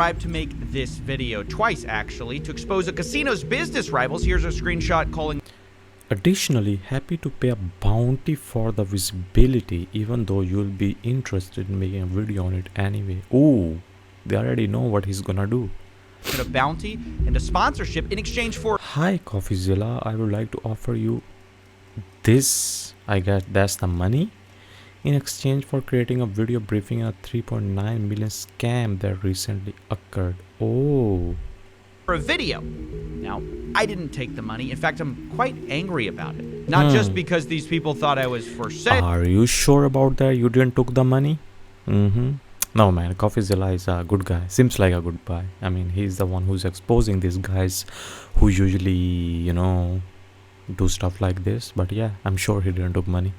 bribe to make this video, twice actually, to expose a casino's business rivals. Here's a screenshot calling. Additionally, happy to pay a bounty for the visibility, even though you'll be interested in making a video on it anyway. Oh, they already know what he's gonna do. A bounty and a sponsorship in exchange for. Hi, coffeezilla. I would like to offer you this. I guess that's the money. In exchange for creating a video briefing a 3.9 million scam that recently occurred. Oh. For a video. Now, I didn't take the money. In fact, I'm quite angry about it. Not just because these people thought I was for sale. Are you sure about that? You didn't took the money? No, man. Coffeezilla is a good guy. Seems like a good guy. I mean, he's the one who's exposing these guys who usually, do stuff like this. But yeah, I'm sure he didn't took money.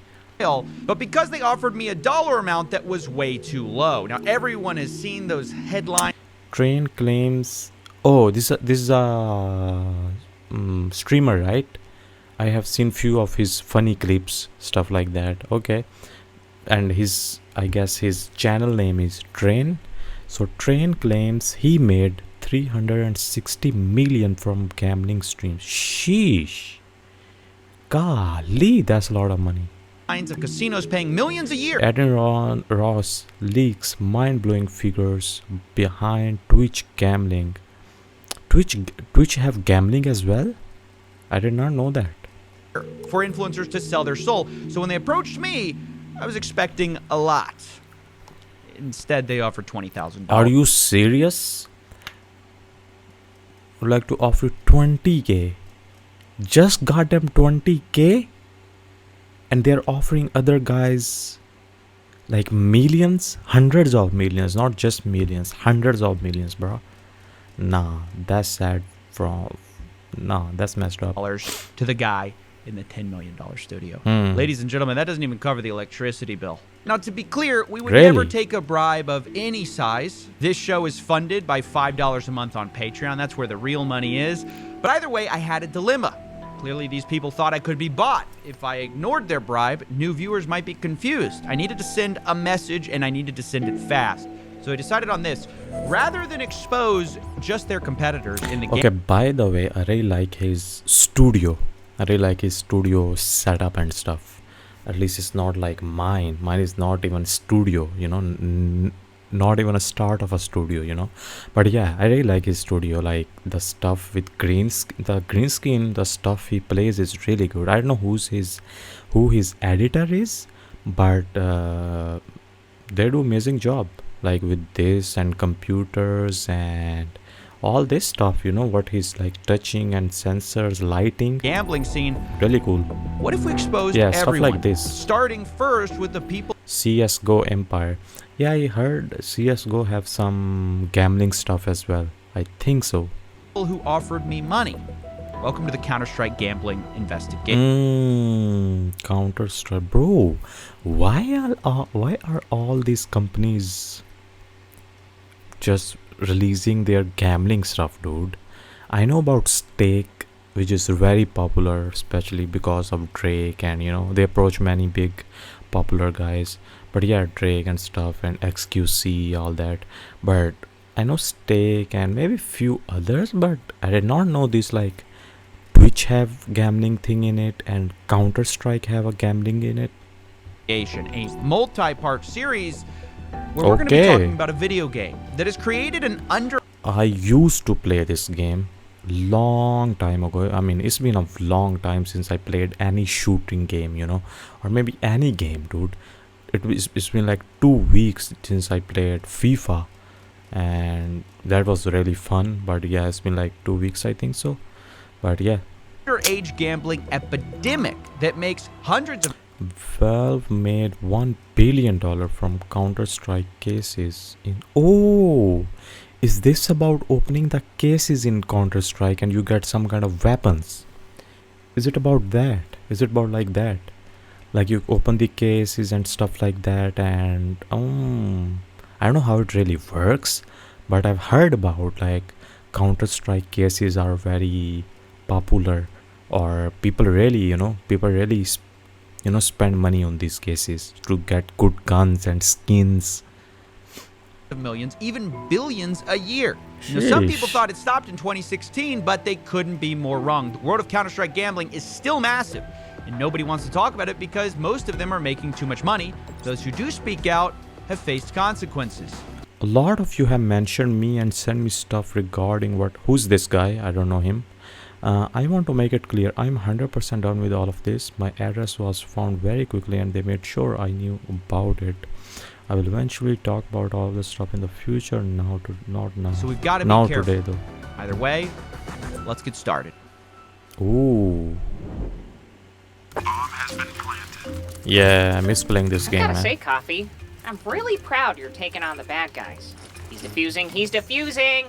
But because they offered me a dollar amount that was way too low. Now, everyone has seen those headlines. Train claims. Oh, this is a streamer, right? I have seen few of his funny clips, stuff like that. Okay, and I guess his channel name is Train. So Train claims he made 360 million from gambling streams. Sheesh, golly, that's a lot of money. Of casinos paying millions a year. Adrian Ross leaks mind-blowing figures behind Twitch gambling. Twitch have gambling as well? I did not know that. For influencers to sell their soul. So when they approached me, I was expecting a lot. Instead, they offered $20,000. Are you serious? Would like to offer 20k. Just got them 20k? And they're offering other guys like millions, hundreds of millions, not just millions, hundreds of millions, bro. Nah, that's sad. That's messed up. To the guy in the $10 million studio. Ladies and gentlemen, that doesn't even cover the electricity bill. Now, to be clear, we would never take a bribe of any size. This show is funded by $5 a month on Patreon. That's where the real money is. But either way, I had a dilemma. Clearly, these people thought I could be bought. If I ignored their bribe, new viewers might be confused. I needed to send a message, and I needed to send it fast. So I decided on this. Rather than expose just their competitors in the game. Okay, by the way, I really like his studio. I really like his studio setup and stuff. At least it's not like mine. Mine is not even studio, not even a start of a studio, But yeah, I really like his studio. Like the stuff with green screen, the stuff he plays is really good. I don't know who his editor is, but they do amazing job. Like with this and computers and all this stuff, what he's like touching and sensors, lighting. Gambling scene. Really cool. What if we exposed everyone? Stuff like this. Starting first with the people. CSGO Empire. Yeah, I heard CSGO have some gambling stuff as well. I think so. Who offered me money. Welcome to the Counter-Strike gambling investigation. Counter-Strike, bro. Why are all these companies just releasing their gambling stuff, dude? I know about Stake, which is very popular, especially because of Drake, and they approach many big popular guys. But yeah, Drake and stuff, and XQC, all that. But I know Stake and maybe few others, but I did not know this. Like Twitch have gambling thing in it, and Counter-Strike have a gambling in it. A multi-part series where we're going to be talking about a video game that has created an I used to play this game long time ago. I mean, it's been a long time since I played any shooting game, or maybe any game, dude. It's been like 2 weeks since I played FIFA, and that was really fun. But yeah, it's been like 2 weeks, I think so. But yeah, underage gambling epidemic that makes hundreds of. Valve made $1 billion from Counter-Strike cases in. Oh, is this about opening the cases in Counter-Strike and you get some kind of weapons? Is it about that? Is it about like that? Like you open the cases and stuff like that, and I don't know how it really works, but I've heard about like Counter-Strike cases are very popular, or people really spend money on these cases to get good guns and skins. of millions, even billions a year. You know, some people thought it stopped in 2016, but they couldn't be more wrong. The world of Counter-Strike gambling is still massive, and nobody wants to talk about it because most of them are making too much money. Those who do speak out have faced consequences. A lot of you have mentioned me and sent me stuff regarding who's this guy? I don't know him. I want to make it clear, I'm 100% done with all of this. My address was found very quickly and they made sure I knew about it. I will eventually talk about all this stuff in the future, not now. So we've got to be now careful. Today though. Either way, let's get started. Ooh. Bomb has been planted. Yeah, I miss playing this game, I gotta man. say, Coffee, I'm really proud you're taking on the bad guys. He's defusing!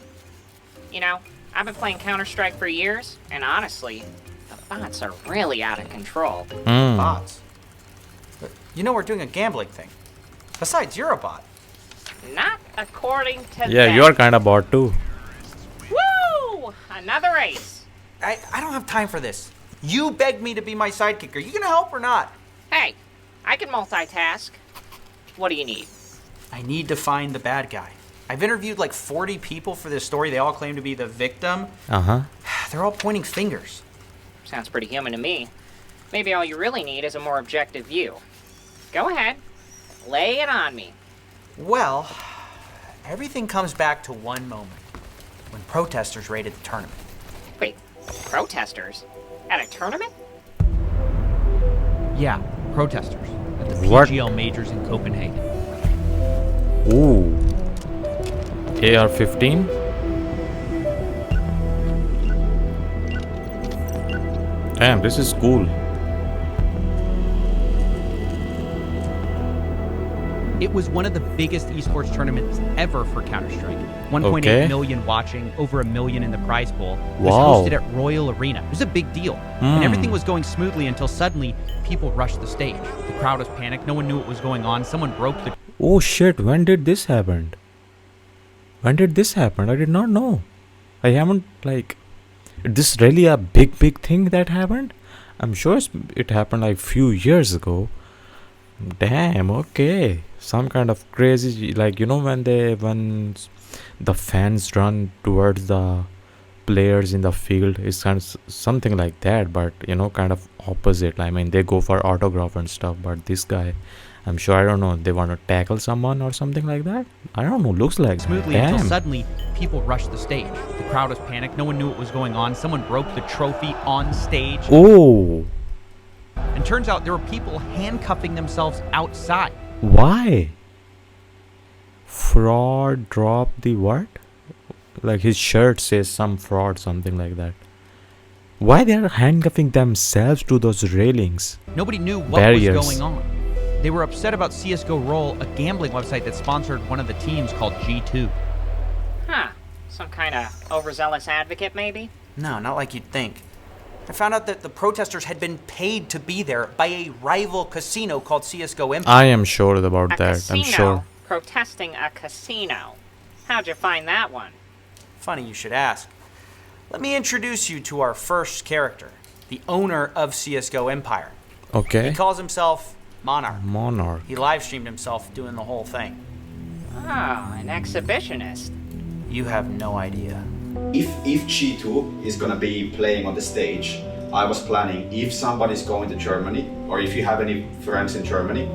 You know, I've been playing Counter-Strike for years, and honestly, the bots are really out of control. Bots? You know we're doing a gambling thing. Besides, you're a bot. Not according to Yeah, them. you're kind of bot too. Woo! Another ace. I don't have time for this. You begged me to be my sidekick. Are you gonna help or not? Hey, I can multitask. What do you need? I need to find the bad guy. I've interviewed like 40 people for this story. They all claim to be the victim. They're all pointing fingers. Sounds pretty human to me. Maybe all you really need is a more objective view. Go ahead. Lay it on me. Well, everything comes back to one moment. When protesters raided the tournament. Wait, protesters? At a tournament? Yeah, protesters. At the What? PGL Majors in Copenhagen. Ooh. AR-15? Damn, this is cool. It was one of the biggest esports tournaments ever for Counter-Strike. 1.8 Okay. million watching, over 1 million in the prize pool. It was Wow. hosted at Royal Arena. It was a big deal. And everything was going smoothly until suddenly people rushed the stage. The crowd was panicked. No one knew what was going on. Someone broke the... Oh shit, when did this happen? When did this happen? I did not know. I haven't, like... Is this really a big thing that happened? I'm sure it happened like few years ago. Damn, okay. Some kind of crazy, like, you know, when the fans run towards the players in the field, it's kind of something like that, but, you know, kind of opposite. I mean, they go for autograph and stuff, but this guy, I'm sure, I don't know, they want to tackle someone or something like that. I don't know, looks like Smoothly damn. until suddenly people rushed the stage. The crowd was panicked. No one knew what was going on. Someone broke the trophy on stage. Oh, And turns out there were people handcuffing themselves outside. why? Fraud drop the what? Like his shirt says some fraud, something like that. Why they are handcuffing themselves to those railings? Nobody knew what Barriers. was going on. They were upset about CSGO Roll, a gambling website that sponsored one of the teams called G2. Huh. Some kind of overzealous advocate, maybe? No, not like you'd think. I found out that the protesters had been paid to be there by a rival casino called CSGO Empire. I am sure about A that. casino I'm sure. protesting a casino. How'd you find that one? Funny you should ask. Let me introduce you to our first character, the owner of CSGO Empire. He Okay. calls himself Monarch. Monarch. He live streamed himself doing the whole thing. Oh, an exhibitionist. You have no idea. If G2 is gonna be playing on the stage, I was planning if somebody's going to Germany or if you have any friends in Germany,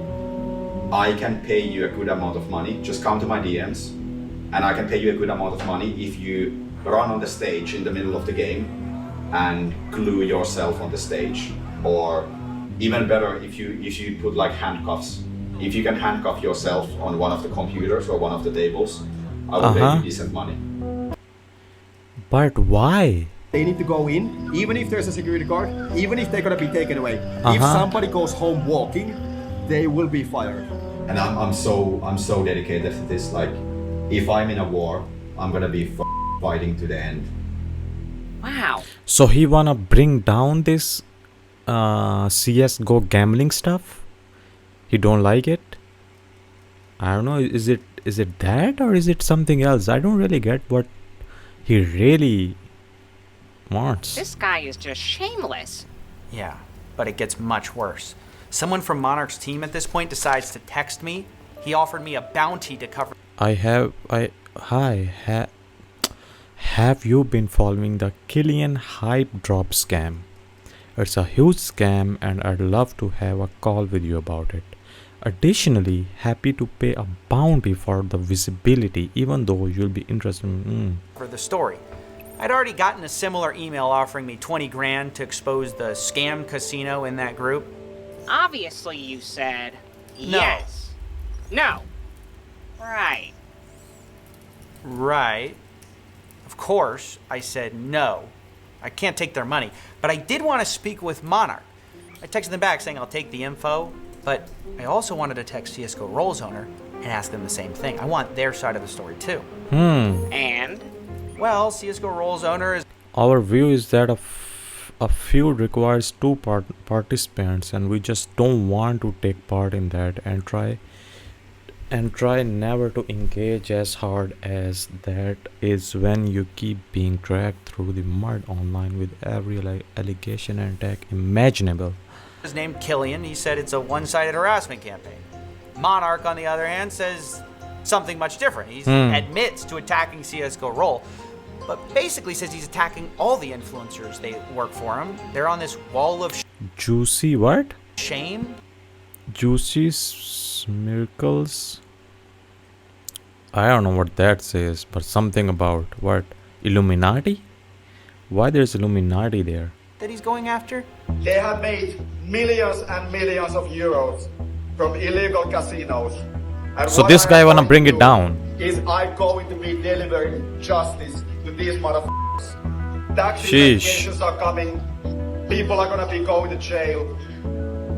I can pay you a good amount of money. Just come to my DMs and I can pay you a good amount of money if you run on the stage in the middle of the game and glue yourself on the stage. Or even better, if you put like handcuffs. If you can handcuff yourself on one of the computers or one of the tables, I will pay you decent money. But why? They need to go in, even if there's a security guard, even if they're gonna be taken away. If somebody goes home walking, they will be fired. And I'm so dedicated to this. Like, if I'm in a war, I'm gonna be fighting to the end. Wow. So he wanna bring down this CSGO gambling stuff? He don't like it? I don't know, is it that or is it something else? I don't really get what he really wants. This guy is just shameless. Yeah, but it gets much worse. Someone from Monarch's team at this point decides to text me. He offered me a bounty to cover... Have you been following the Killian hype drop scam? It's a huge scam and I'd love to have a call with you about it. Additionally, happy to pay a bounty for the visibility even though you'll be interested in For the story. I'd already gotten a similar email offering me 20 grand to expose the scam casino in that group. Obviously, you said No. yes. No. Right. Right. Of course, I said no. I can't take their money. But I did want to speak with Monarch. I texted them back saying I'll take the info, but I also wanted to text CSGO Role's owner and ask them the same thing. I want their side of the story too. And? Well, CSGO Role's owner is... Our view is that a feud requires two participants and we just don't want to take part in that and try never to engage as hard as that is when you keep being dragged through the mud online with every allegation and attack imaginable. His name Killian. He said it's a one-sided harassment campaign. Monarch, on the other hand, says something much different. He admits to attacking CSGO Role, but basically says he's attacking all the influencers they work for him. They're on this wall of Juicy what? shame. Juicy miracles. I don't know what that says, but something about what? Illuminati? Why there's Illuminati there? That he's going after? They have made millions and millions of euros from illegal casinos. And So what this I guy am wanna going bring to it do down. Is I'm going to be delivering justice to these motherfuckers. Tax Sheesh. investigations are coming. People are gonna be going to jail.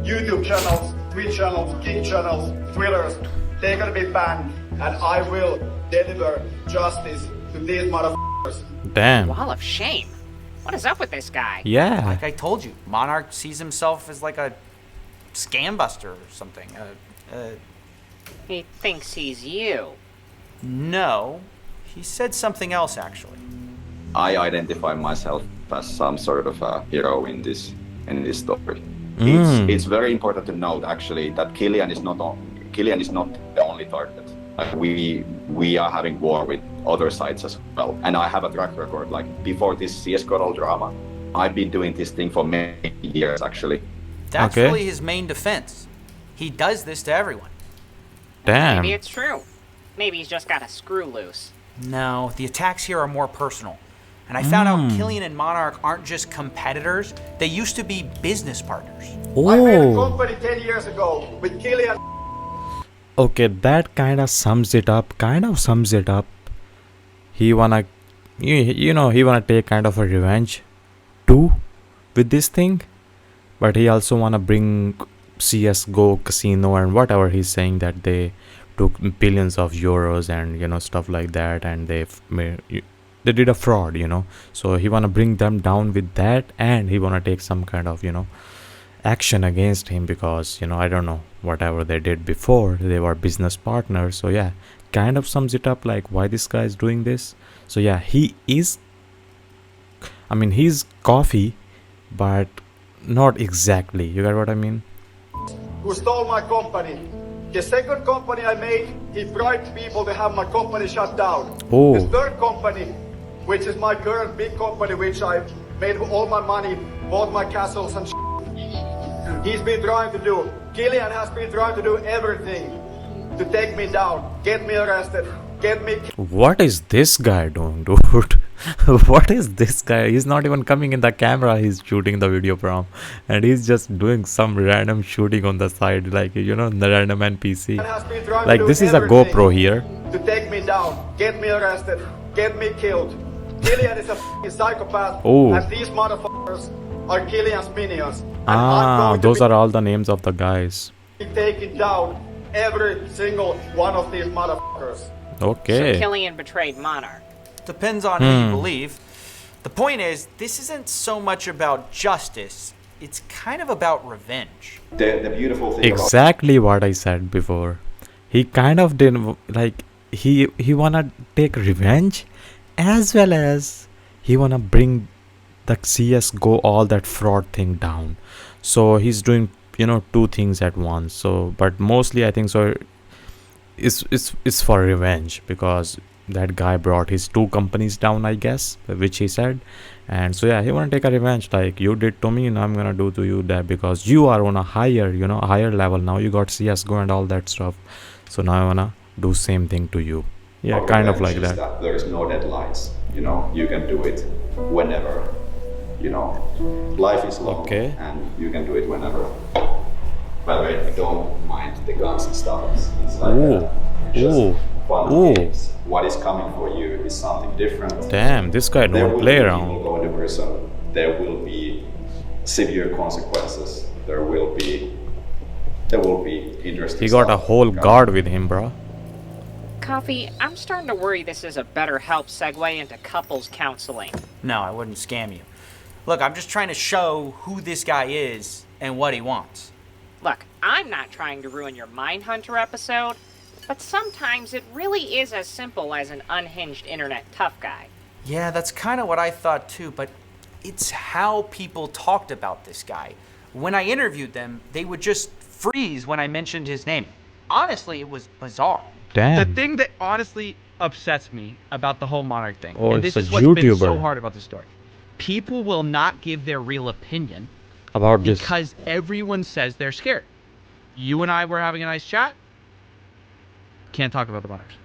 YouTube channels, Twitch channels, King channels, Twitters, they're gonna be banned. And I will deliver justice to these motherfuckers. Damn. Wall of shame. What is up with this guy? Yeah. Like I told you, Monarch sees himself as like a scam buster or something. He thinks he's you. No, he said something else actually. I identify myself as some sort of a hero in this story. It's very important to note actually that Killian is not the only target. We are having war with other sites as well, and I have a track record. Like before this CS:GO drama, I've been doing this thing for many years actually. That's Okay. really his main defense. He does this to everyone. Damn. Maybe it's true. Maybe he's just got a screw loose. No, the attacks here are more personal. And I found out Killian and Monarch aren't just competitors, they used to be business partners. I made a Oh. company 10 years ago with Killian. Okay, that kind of sums it up. He wanna, he wanna take kind of a revenge too with this thing, but he also wanna bring CS:GO casino and whatever he's saying that they took billions of euros and stuff like that, and they did a fraud, So he wanna bring them down with that, and he wanna take some kind of action against him because I don't know, whatever they did before, they were business partners. So yeah, kind of sums it up like why this guy is doing this. So yeah, he's coffee, but not exactly, you get what I mean? Who stole my company. The second company I made, he bribed people to have my company shut down. Oh. The third company, which is my current big company, which I made all my money, bought my castles and he's been trying to do. Killian has been trying to do everything to take me down, get me arrested, get me What is this guy doing, dude? What is this guy? He's not even coming in the camera. He's shooting the video from, and he's just doing some random shooting on the side, like the random NPC. has been trying Like to do this is a everything GoPro here. to take me down, get me arrested, get me killed. Killian is a f***ing psychopath, Oh. and these motherfuckers are Killian's minions. And I'm going Those to are all the names of the guys. be taking down every single one of these motherfuckers. Okay. So Killian betrayed Monarch. Depends on who you believe. The point is, this isn't so much about justice, it's kind of about revenge. The beautiful thing Exactly what I said before. He kind of didn't like he wanna take revenge, as well as he wanna bring the CS:GO all that fraud thing down. So he's doing two things at once. So but mostly I think so it's for revenge, because that guy brought his 2 companies down, I guess, which he said. And so yeah, he wanna take a revenge, like you did to me, and I'm gonna do to you that, because you are on a higher, higher level now. You got CSGO and all that stuff, so now I wanna do same thing to you. Yeah, kind of like that. There is no deadlines. You can do it whenever. Life is long, Okay. and you can do it whenever. By the way, I don't mind the guns and stuff. It's like just fun games. What is coming for you is something different. Damn, this guy don't play around. There will be people going to prison. There will be severe consequences. There will be interesting. He got a stuff whole coming. guard with him, bro. Coffee, I'm starting to worry this is a better help segue into couples counseling. No, I wouldn't scam you. Look, I'm just trying to show who this guy is and what he wants. Look, I'm not trying to ruin your Mindhunter episode, but sometimes it really is as simple as an unhinged internet tough guy. Yeah, that's kind of what I thought too, but it's how people talked about this guy. When I interviewed them, they would just freeze when I mentioned his name. Honestly, it was bizarre. Damn. The thing that honestly upsets me about the whole Monarch thing, Oh, and it's this a is what's been so YouTuber. hard about this story, people will not give their real opinion About this. because everyone says they're scared. You and I were having a nice chat. Can't talk about the Monarchs.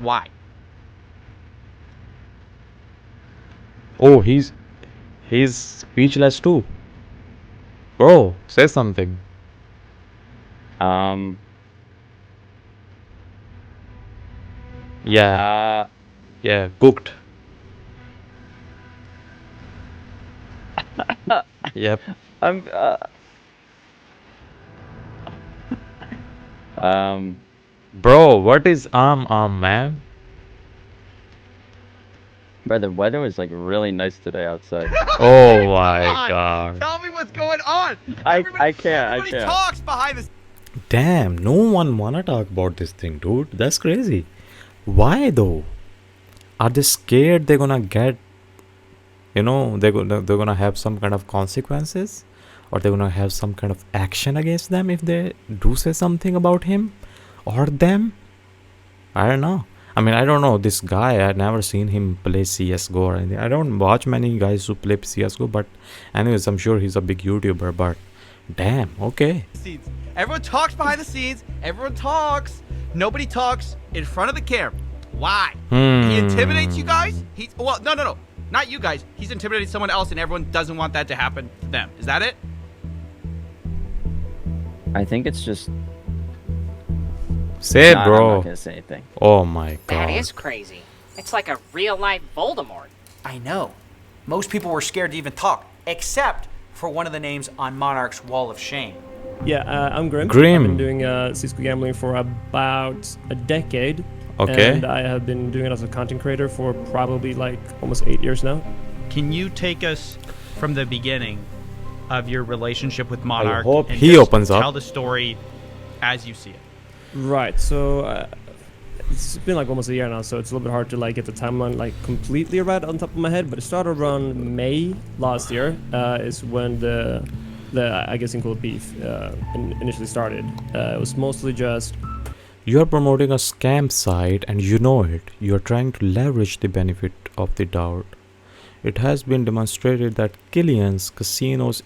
Why? Oh, he's speechless too. Bro, say something. Yeah. Yeah, cooked. Yep. Bro, what is man? But the weather was like really nice today outside. Oh my god. Tell me what's going on. I can't. Everybody talks behind the Damn, no one wanna talk about this thing, dude. That's crazy. Why though? Are they scared they're gonna get, they're gonna have some kind of consequences, or they're gonna have some kind of action against them if they do say something about him or them? I don't know. I mean, I don't know this guy. I've never seen him play CSGO or anything. I don't watch many guys who play CSGO, but anyways, I'm sure he's a big YouTuber. But damn, okay. scenes. Everyone talks behind the scenes. Everyone talks. Nobody talks in front of the camera. Why? He intimidates you guys? No. Not you guys. He's intimidating someone else, and everyone doesn't want that to happen to them. Is that it? I think it's just. Say it, Nah, bro. I'm not gonna say anything. Oh my god. That is crazy. It's like a real-life Voldemort. I know. Most people were scared to even talk, except for one of the names on Monarch's Wall of Shame. Yeah, I'm Grim. Grim. I've been doing CSGO gambling for about a decade. Okay. And I have been doing it as a content creator for probably like almost 8 years now. Can you take us from the beginning of your relationship with Monarch hope and he just opens up. tell the story as you see it? Right. So it's been like almost a year now, so it's a little bit hard to like get the timeline like completely right on top of my head. But it started around May last year. Is when the I guess include beef initially started. It was mostly just. You're promoting a scam site and you know it. You're trying to leverage the benefit of the doubt. It has been demonstrated that casinos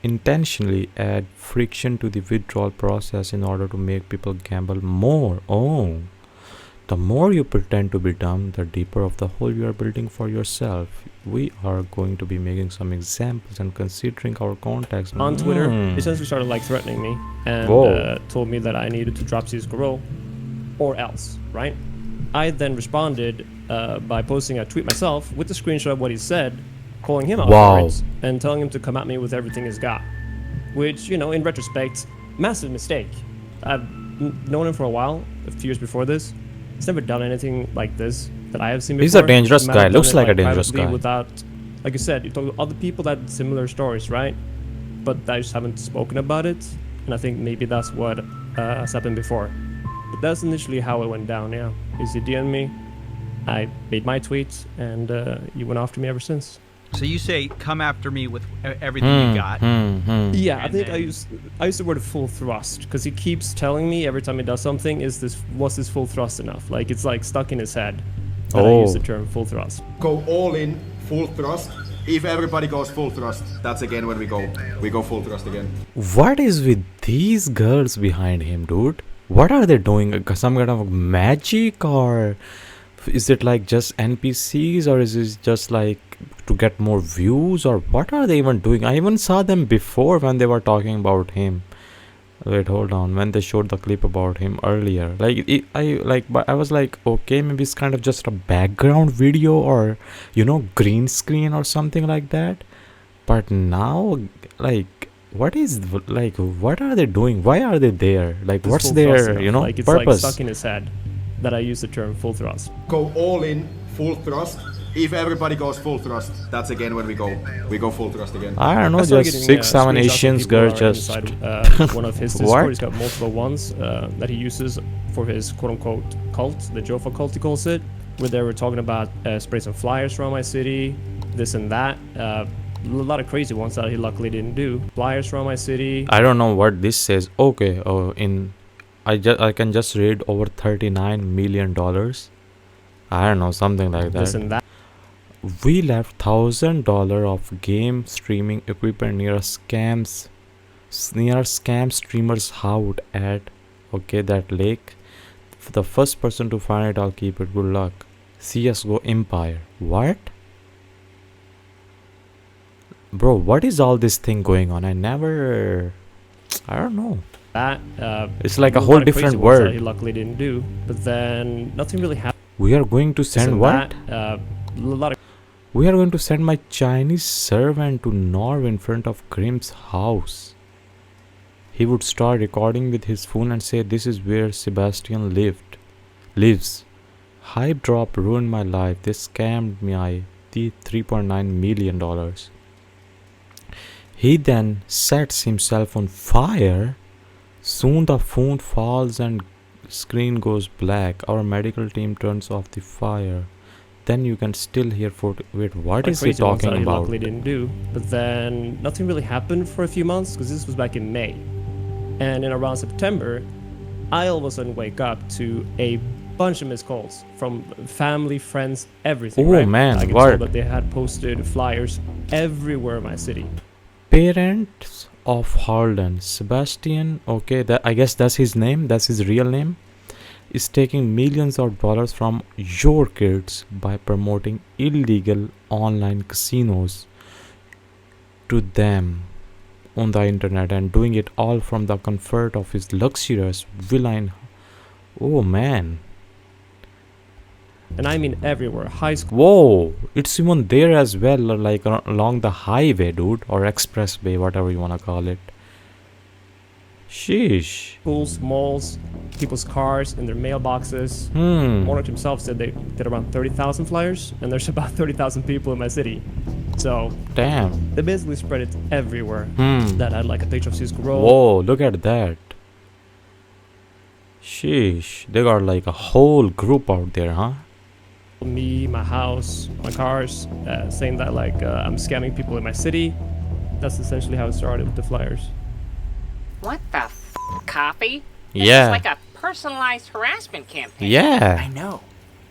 intentionally add friction to the withdrawal process in order to make people gamble more. Oh, the more you pretend to be dumb, the deeper of the hole you are building for yourself. We are going to be making some examples and considering our contacts. On Twitter, they essentially started like threatening me and told me that I needed to drop CSGO or else, right? I then responded by posting a tweet myself with the screenshot of what he said, calling him out for it and telling him to come at me with everything he's got. Which, in retrospect, massive mistake. I've known him for a while, a few years before this. He's never done anything like this that I have seen before. He's a dangerous guy. Looks like a dangerous guy. Without, like you said, you talk to other people that had similar stories, right? But I just haven't spoken about it. And I think maybe that's what has happened before. But that's initially how it went down, yeah. He DM'd me, I made my tweets, and he went after me ever since. So you say, come after me with everything you got. Yeah, I And think then- I use the word full thrust because he keeps telling me every time he does something, was this full thrust enough? Like it's like stuck in his head that I use the term full thrust. Go all in, full thrust. If everybody goes full thrust, that's again when we go full thrust again. What is with these girls behind him, dude? What are they doing? Some kind of magic, or is it like just NPCs, or is it just like to get more views, or what are they even doing? I even saw them before when they were talking about him. Wait, hold on. When they showed the clip about him earlier, I was like, okay, maybe it's kind of just a background video, or green screen or something like that. But now, like, what are they doing? Why are they there? Like, what's Full thrust their enough. Like it's purpose? like stuck in his head that I use the term full thrust. Go all in, full thrust. If everybody goes full thrust, that's again when we go full thrust again. I don't know, I started just getting, 6-7 screenshots of Asians people girls who are just inside, one of his Discord. What? He's got multiple ones that he uses for his quote-unquote cult, the Jofa cult he calls it, where they were talking about sprays and flyers around my city, this and that. A lot of crazy ones that he luckily didn't do. Flyers around my city. I don't know what this says. Okay, I can just read over $39 million. I don't know, something like This that. and that. We left $1,000 of game streaming equipment near a scam streamer's house at that lake. For the first person to find it, I'll keep it. Good luck. CSGO Empire. What? Bro, what is all this thing going on? I don't know. That It's like a lot whole of crazy different ones that world. he luckily didn't do, but then nothing really happened. We are going to send what? A lot of We are going to send my Chinese servant to Norway in front of Grim's house. He would start recording with his phone and say, "This is where Sebastian lives. Hype drop ruined my life. They scammed me the $3.9 million. He then sets himself on fire. Soon the phone falls and screen goes black. Our medical team turns off the fire. Then you can still hear wait, what is he crazy ones that talking he about? luckily didn't do, but then nothing really happened for a few months because this was back in May, and in around September, I all of a sudden wake up to a bunch of missed calls from family, friends, everything. Oh, right? man, I get what? told that they had posted flyers everywhere in my city. Parents of Harlan, Sebastian, okay, I guess that's his name, that's his real name, is taking millions of dollars from your kids by promoting illegal online casinos to them on the internet, and doing it all from the comfort of his luxurious villa in... Oh man. And I mean everywhere. High school. Whoa, it's even there as well, or like along the highway, dude, or expressway, whatever you want to call it. Sheesh. Schools, malls, people's cars, and their mailboxes. Monarch himself said they did around 30,000 flyers, and there's about 30,000 people in my city. So, Damn. they basically spread it everywhere. That had like a picture of csgo. Whoa, look at that. Sheesh. They got like a whole group out there, huh? Me, my house, my cars, saying that like I'm scamming people in my city. That's essentially how it started with the flyers. What the Coffee? This Yeah. is like a personalized harassment campaign. Yeah. I know.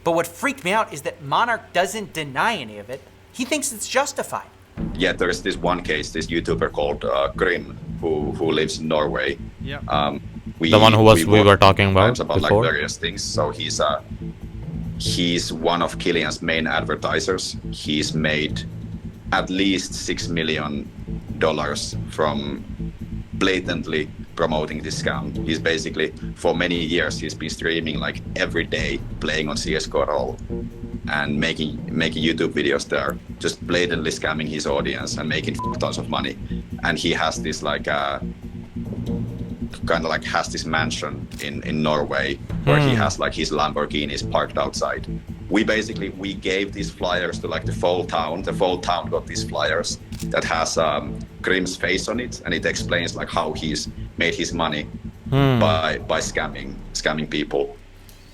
But what freaked me out is that Monarch doesn't deny any of it. He thinks it's justified. Yeah, there is this one case, this YouTuber called Grim, who lives in Norway. Yeah. The one who we were talking about like before. various things. So he's one of Killian's main advertisers. He's made at least $6 million from blatantly promoting this scam. He's basically, for many years, he's been streaming like every day, playing on CSGO and making YouTube videos there, just blatantly scamming his audience and making tons of money. And he has this like has this mansion in Norway where he has like his Lamborghinis parked outside. We gave these flyers to like the full town. The full town got these flyers that has Grim's face on it, and it explains like how he's made his money by scamming people.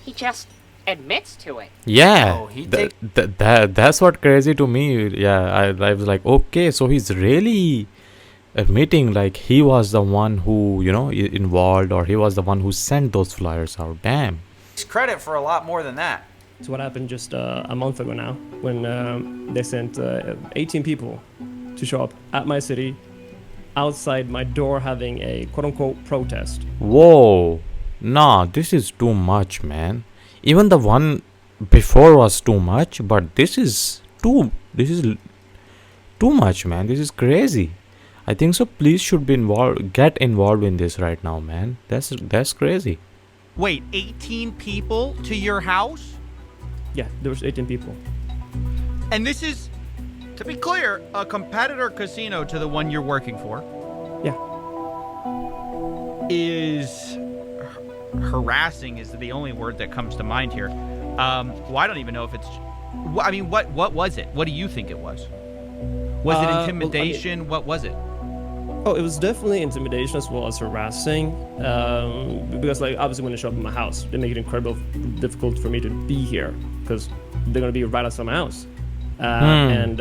He just admits to it. Yeah, Oh, he that's what crazy to me. Yeah, I was like, okay, so he's really admitting like he was the one who, you know, involved, or he was the one who sent those flyers out. Damn. credit for a lot more than that. So what happened just a month ago now, when they sent 18 people to show up at my city, outside my door, having a quote-unquote protest. Whoa, nah, this is too much, man. Even the one before was too much, but this is too much, man. This is crazy. I think so. Police should be involved, get involved in this right now, man. That's crazy. Wait, 18 people to your house? Yeah, there was 18 people. And this is, to be clear, a competitor casino to the one you're working for. Yeah. Is harassing is the only word that comes to mind here. Well, I don't even know if it's. I mean, what was it? What do you think it was? Was it intimidation? Well, what was it? Oh, it was definitely intimidation as well as harassing. Because, like, obviously when they show up at my house, they make it incredibly difficult for me to be here because they're gonna be right outside my house. And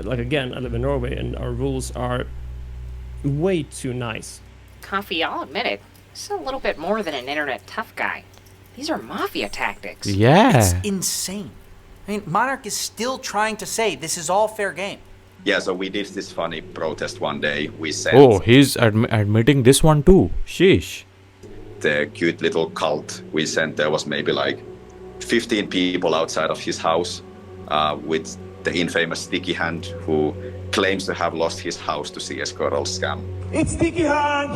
like, again, I live in Norway, and our rules are way too nice. Coffee, I'll admit it. This is a little bit more than an internet tough guy. These are mafia tactics. Yeah. It's insane. I mean, Monarch is still trying to say this is all fair game. Yeah, so we did this funny protest one day. We sent Oh, he's admitting this one too. Sheesh. the cute little cult we sent. There was maybe like 15 people outside of his house with the infamous Sticky Hand, who claims to have lost his house to CSGO scam. It's Sticky Hand!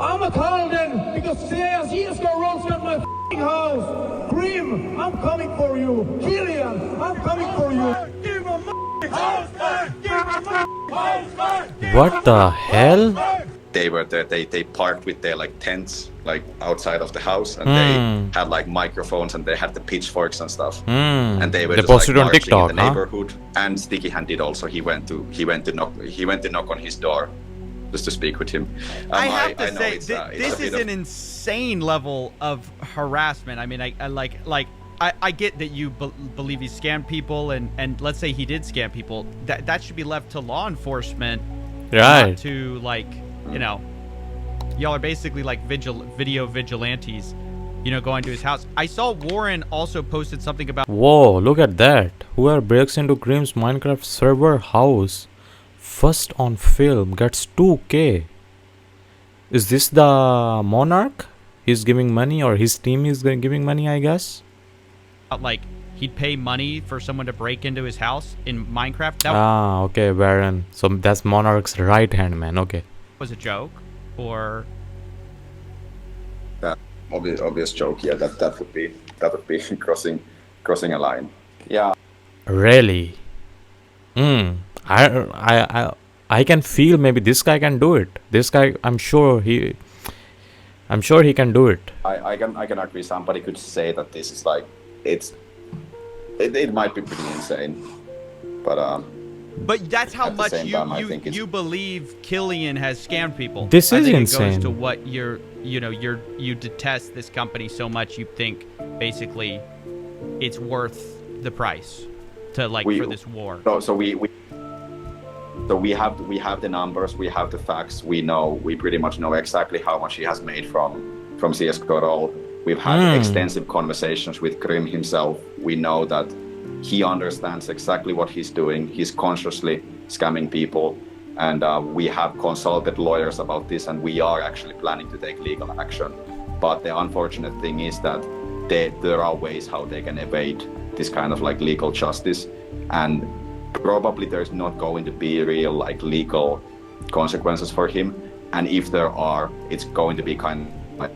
I'm a Calden because CSGO rolls got my f***ing house! Grim, I'm coming for you! Killian, I'm coming for you! Give my house back! Give my house back! What the hell? They were there, they parked with their like tents like outside of the house, and they had like microphones, and they had the pitchforks and stuff. And they were They just posted like on marching TikTok, in the huh? neighborhood. And Sticky Hand did also. He went to knock on his door just to speak with him. I have to know say, it's this a bit is an insane level of harassment. I mean, I get that you believe he scammed people, and let's say he did scam people. That should be left to law enforcement, Right. not to, like, you know, y'all are basically like video vigilantes, you know, going to his house. I saw Warren also posted something about. Whoa, look at that. Whoever breaks into Grim's Minecraft server house first on film gets 2K. Is this the Monarch? He's giving money, or his team is giving money, I guess? Like, he'd pay money for someone to break into his house in Minecraft. That Okay, Baron. So that's Monarch's right hand man. Okay. was a joke, or that obvious joke. Yeah, that would be crossing a line. Yeah. Really? I can feel maybe this guy can do it. This guy, I'm sure he can do it. I can agree. Somebody could say that this is like it might be pretty insane, but that's how at the much same time, I think it's- you believe Killian has scammed people. This I is think insane. It goes to what you detest this company so much, you think basically it's worth the price to for this war. So we have the numbers, we have the facts, we pretty much know exactly how much he has made from CSGO. We've had extensive conversations with Grim himself. We know that he understands exactly what he's doing. He's consciously scamming people, and we have consulted lawyers about this, and we are actually planning to take legal action. But the unfortunate thing is that there are ways how they can evade this kind of like legal justice, and probably there's not going to be real like legal consequences for him. And if there are, it's going to be kind of like,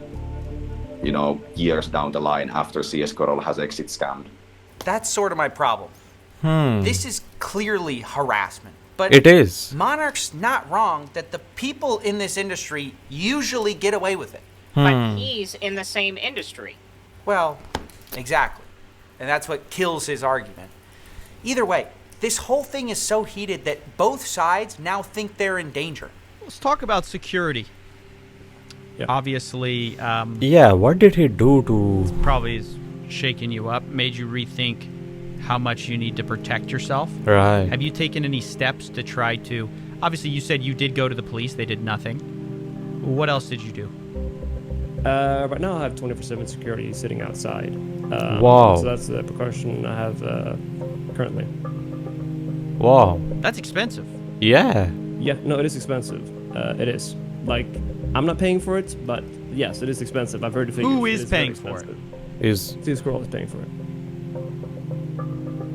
you know, years down the line after CSGO has exit scammed. That's sort of my problem. This is clearly harassment. But It is. Monarch's not wrong that the people in this industry usually get away with it. But he's in the same industry. Well, exactly. And that's what kills his argument. Either way, this whole thing is so heated that both sides now think they're in danger. Let's talk about security. Yeah. Obviously, Yeah, what did he do to... probably his shaken you up, made you rethink how much you need to protect yourself. Right. Have you taken any steps to try to... Obviously, you said you did go to the police. They did nothing. What else did you do? Right now I have 24/7 security sitting outside. Wow. So that's the precaution I have currently. Wow. That's expensive. Yeah. Yeah, no, it is expensive. It is. Like, I'm not paying for it, but yes, it is expensive. I've heard the figures. Who It is paying for it? csgo is paying for it.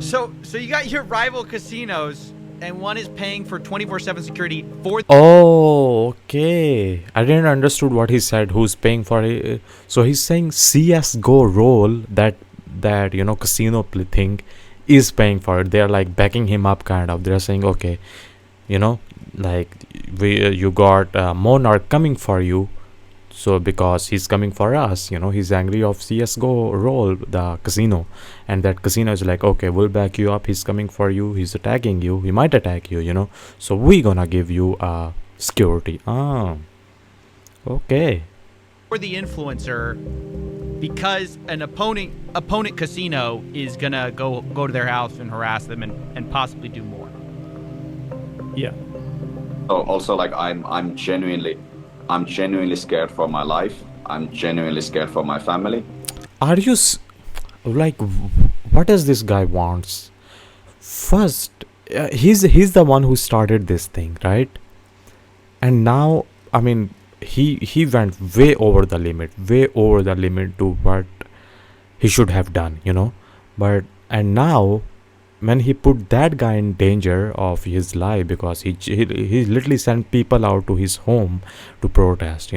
So you got your rival casinos, and one is paying for 24/7 security for... Oh, okay. I didn't understood what he said. Who's paying for it? So he's saying CS:GO role that casino thing is paying for it. They're like backing him up, kind of. They're saying, okay, like you got Monarch coming for you. So because he's coming for us, he's angry of CS:GO role, the casino, and that casino is like, okay, we'll back you up. He's coming for you. He's attacking you. He might attack you. So we gonna give you security. Okay. For the influencer, because an opponent casino is gonna go to their house and harass them and possibly do more. Yeah. So also, like, I'm genuinely scared for my life. I'm genuinely scared for my family. Are you like, what does this guy wants? First, he's the one who started this thing, right? And now, I mean, he went way over the limit to what he should have done, But and now, when he put that guy in danger of his life, because he literally sent people out to his home to protest,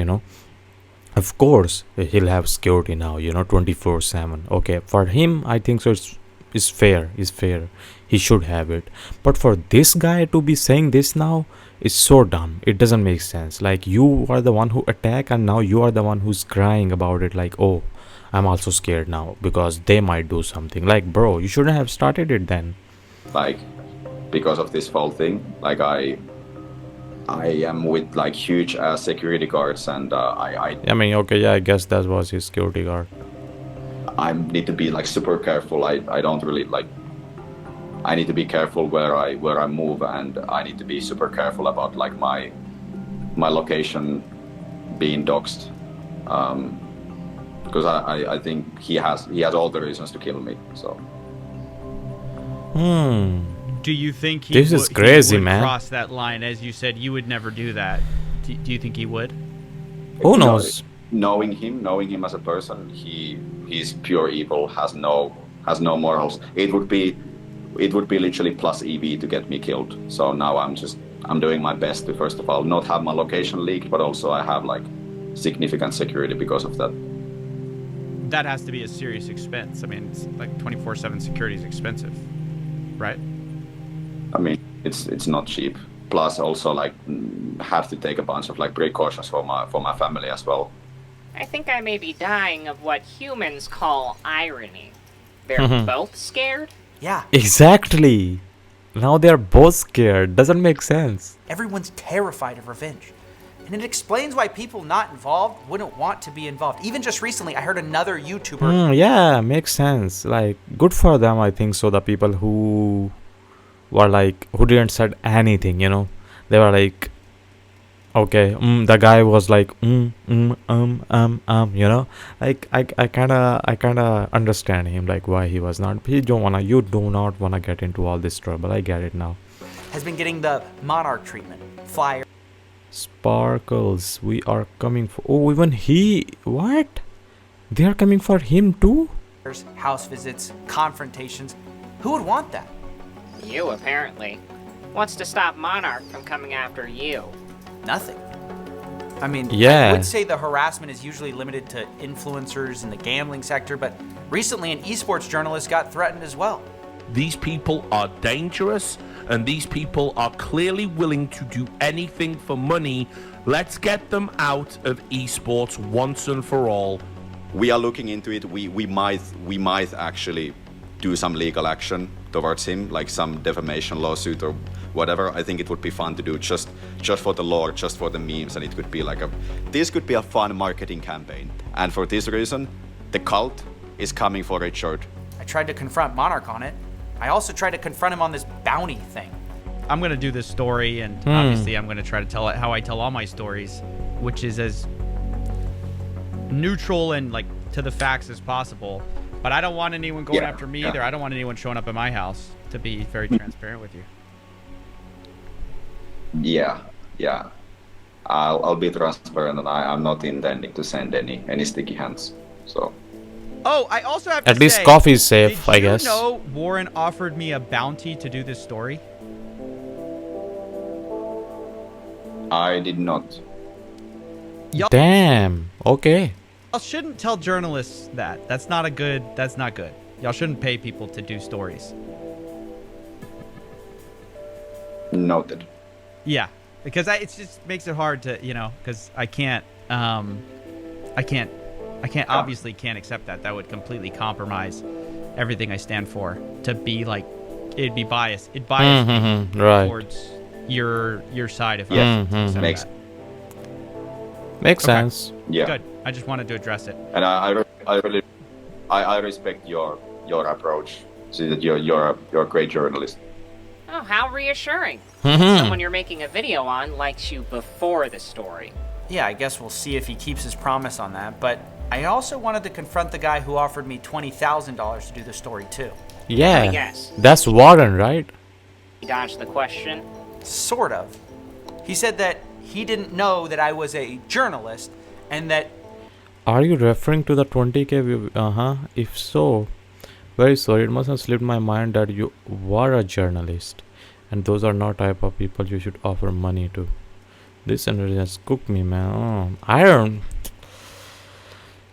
Of course, he'll have security now, 24/7. Okay, for him, I think so. It's fair. He should have it. But for this guy to be saying this now, it's so dumb. It doesn't make sense. Like, you are the one who attacked, and now you are the one who's crying about it. Like, oh, I'm also scared now because they might do something. Like, bro, you shouldn't have started it then. Like, because of this whole thing, like, I am with like huge security guards, and I mean, okay, yeah, I guess that was his security guard. I need to be like super careful. I don't really like. I need to be careful where I move, and I need to be super careful about like my location being doxed, because I think he has all the reasons to kill me. So. Do you think This is crazy, he would man. cross that line? As you said, you would never do that. Do you think he would? Who knows? Knowing him as a person, he's pure evil. Has no morals. It would be literally plus EV to get me killed. So now I'm doing my best to, first of all, not have my location leaked, but also I have like significant security because of that. That has to be a serious expense. I mean, it's like 24/7 security is expensive, right? I mean, it's not cheap. Plus, also like have to take a bunch of like precautions for my family as well. I think I may be dying of what humans call irony. They're both scared? Yeah. Exactly. Now they're both scared. Doesn't make sense. Everyone's terrified of revenge. And it explains why people not involved wouldn't want to be involved. Even just recently, I heard another YouTuber... Yeah, makes sense. Like, good for them, I think so. The people who were like, who didn't said anything, They were like, okay, the guy was like, Like, I kinda understand him, like, why he was not. You do not wanna get into all this trouble. I get it now. Has been getting the Monarch treatment. Flyer. Sparkles, we are coming for... Oh, even he... What? They are coming for him too? House visits, confrontations. Who would want that? You, apparently. What's to stop Monarch from coming after you? Nothing. I mean, yeah. I would say the harassment is usually limited to influencers in the gambling sector, but recently an esports journalist got threatened as well. These people are dangerous, and these people are clearly willing to do anything for money. Let's get them out of esports once and for all. We are looking into it. We might actually do some legal action towards him, like some defamation lawsuit or whatever. I think it would be fun to do just for the lore, just for the memes, and it could be like this could be a fun marketing campaign. And for this reason, the cult is coming for Richard. I tried to confront Monarch on it. I also tried to confront him on this bounty thing. I'm going to do this story, and obviously I'm going to try to tell it how I tell all my stories, which is as neutral and like to the facts as possible. But I don't want anyone going after me either. I don't want anyone showing up at my house, to be very transparent with you. Yeah. I'll be transparent, and I'm not intending to send any sticky hands. So. Oh, I also have to At least say, coffee is safe, I guess. Did you know Warren offered me a bounty to do this story? I did not. Damn. Okay. Y'all shouldn't tell journalists that. That's not good. Y'all shouldn't pay people to do stories. Noted. Yeah, because it just makes it hard to, because I can't obviously can't accept that. That would completely compromise everything I stand for. To be like, it'd be biased. It'd bias me towards your side if I accept that. Makes sense. Yeah. Good. I just wanted to address it. And I respect your approach. See that you're a great journalist. Oh, how reassuring. Someone you're making a video on likes you before the story. Yeah, I guess we'll see if he keeps his promise on that. But I also wanted to confront the guy who offered me $20,000 to do the story too. Yeah. Yes. That's Warren, right? He dodged the question. Sort of. He said that he didn't know that I was a journalist and that... Are you referring to the 20k view? If so, very sorry. It must have slipped my mind that you were a journalist. And those are not type of people you should offer money to. This energy has cooked me, man. I don't...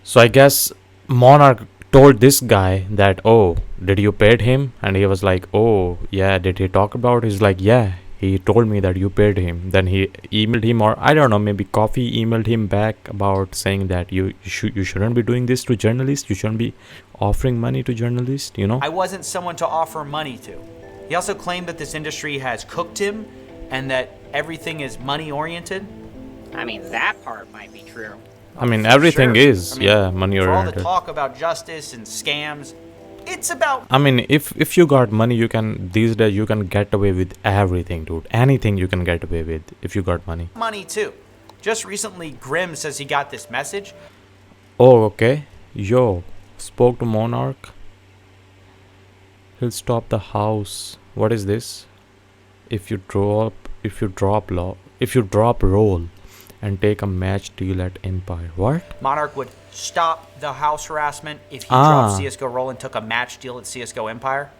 So I guess Monarch told this guy that, oh, did you paid him? And he was like, oh, yeah. Did he talk about it? He's like, yeah. He told me that you paid him. Then he emailed him, or I don't know, maybe Coffee emailed him back about saying that you shouldn't be doing this to journalists. You shouldn't be offering money to journalists, I wasn't someone to offer money to. He also claimed that this industry has cooked him and that everything is money oriented. I mean, that part might be true. I mean, everything is, money For all oriented. the talk about justice and scams, it's about... I mean, if you got money, these days you can get away with everything, dude. Anything you can get away with if you got money. Money too. Just recently, Grim says he got this message. Oh, okay. Yo, spoke to Monarch. He'll stop the house. What is this? If you drop roll and take a match deal at Empire. What? Monarch would stop the house harassment if he dropped CSGO roll and took a match deal at CSGO Empire.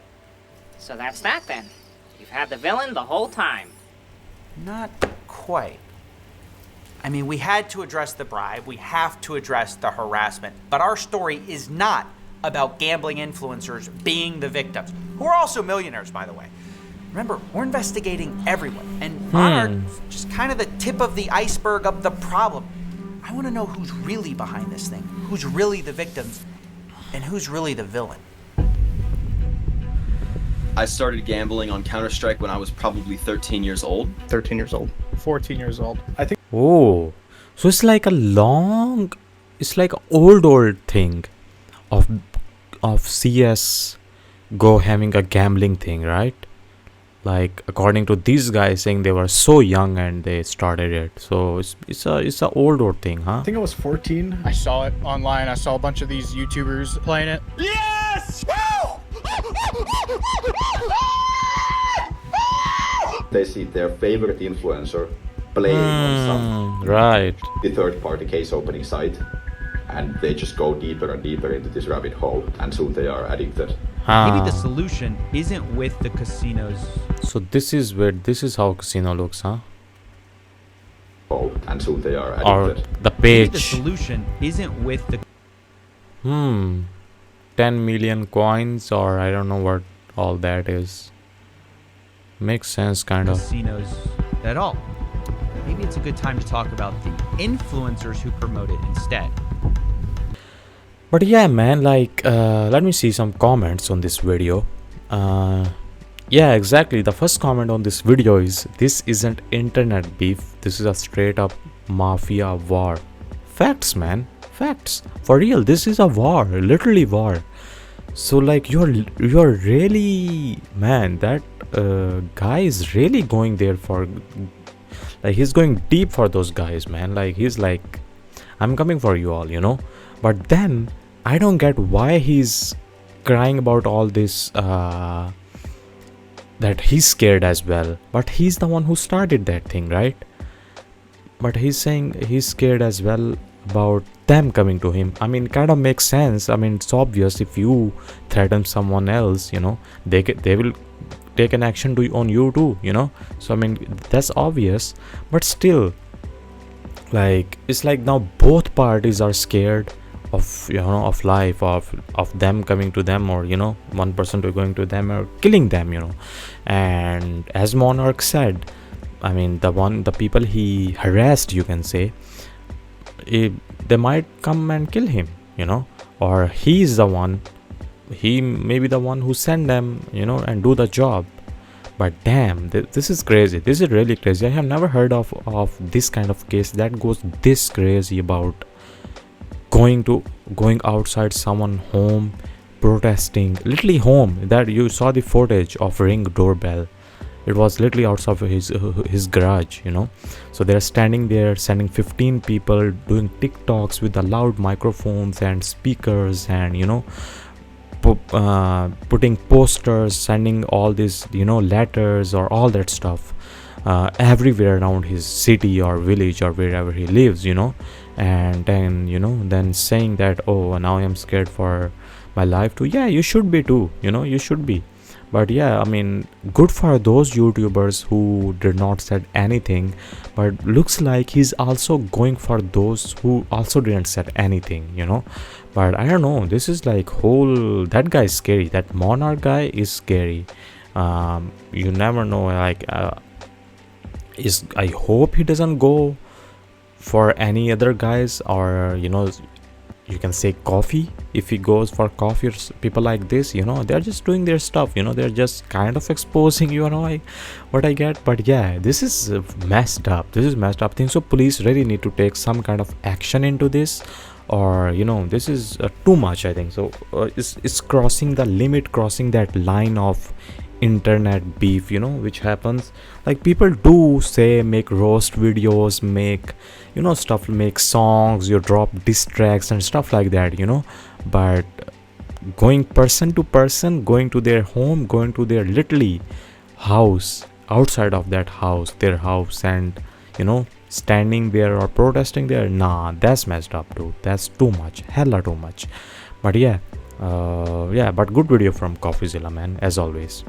So that's that then. You've had the villain the whole time. Not quite. I mean, we had to address the bribe. We have to address the harassment. But our story is not about gambling influencers being the victims, who are also millionaires, by the way. Remember, we're investigating everyone, and Monarch is just kind of the tip of the iceberg of the problem. I want to know who's really behind this thing, who's really the victims, and who's really the villain. I started gambling on Counter-Strike when I was probably 13 years old. 13 years old. 14 years old. I think. Oh, so it's like it's like an old thing of CS go having a gambling thing, right? Like according to these guys saying they were so young and they started it, so it's a old thing, huh? I think I was 14. I saw it online. I saw a bunch of these YouTubers playing it. Yes! They see their favorite influencer playing on some the third-party case opening site, and they just go deeper and deeper into this rabbit hole, and soon they are addicted. Maybe the solution isn't with the casinos. So this is how casino looks, huh? Oh, and soon they are Or addicted. the Maybe the page. solution isn't with the 10 million coins, or I don't know what all that is. Makes sense, kind of. casinos at all. Maybe it's a good time to talk about the influencers who promote it instead. But yeah, man, like, let me see some comments on this video. Yeah, exactly. The first comment on this video is, this isn't internet beef. This is a straight up mafia war. Facts, man. facts. For real, this is a war, literally war. So like you're really, man, that guy is really going there for, like, he's going deep for those guys, man. Like he's like, I'm coming for you all, you know. But then I don't get why he's crying about all this, that he's scared as well. But he's the one who started that thing, right? But he's saying he's scared as well about them coming to him. I mean, kind of makes sense. I mean, it's obvious. If you threaten someone else, you know, they will take an action on you too, you know. So I mean, that's obvious. But still, like, it's like now both parties are scared of, you know, of life, of them coming to them, or, you know, one person to going to them or killing them, you know. And as Monarch said, I mean, the people he harassed, you can say, they might come and kill him, you know, or he may be the one who sent them, you know, and do the job. But damn, this is crazy. This is really crazy. I have never heard of this kind of case that goes this crazy about going outside someone home, protesting, literally home. That you saw the footage of Ring doorbell. It was literally outside of his garage, you know. So they're standing there, sending 15 people, doing TikToks with the loud microphones and speakers, and, you know, putting posters, sending all these, you know, letters or all that stuff everywhere around his city or village or wherever he lives, you know. And then, you know, then saying that, oh, now I'm scared for my life too. Yeah, you should be too, you know, you should be. But yeah, I mean, good for those YouTubers who did not said anything. But looks like he's also going for those who also didn't said anything, you know. But I don't know, this is like that guy is scary. That Monarch guy is scary. You never know, like, I hope he doesn't go for any other guys, or, you know, you can say coffee. If he goes for coffee or people like this, you know, they're just doing their stuff, you know, they're just kind of exposing, you know, what I get. But yeah, this is messed up. I think so police really need to take some kind of action into this, or, you know, this is too much, I think so. It's crossing the limit, crossing that line of internet beef, you know, which happens. Like, people do say make roast videos, make, you know, stuff, make songs, you drop diss tracks and stuff like that, you know. But going person to person, going to their home, going to their literally house, outside of that house, their house, and, you know, standing there or protesting there, nah, that's messed up, dude. That's too much, hella too much. But yeah, but good video from coffeezilla, man, as always.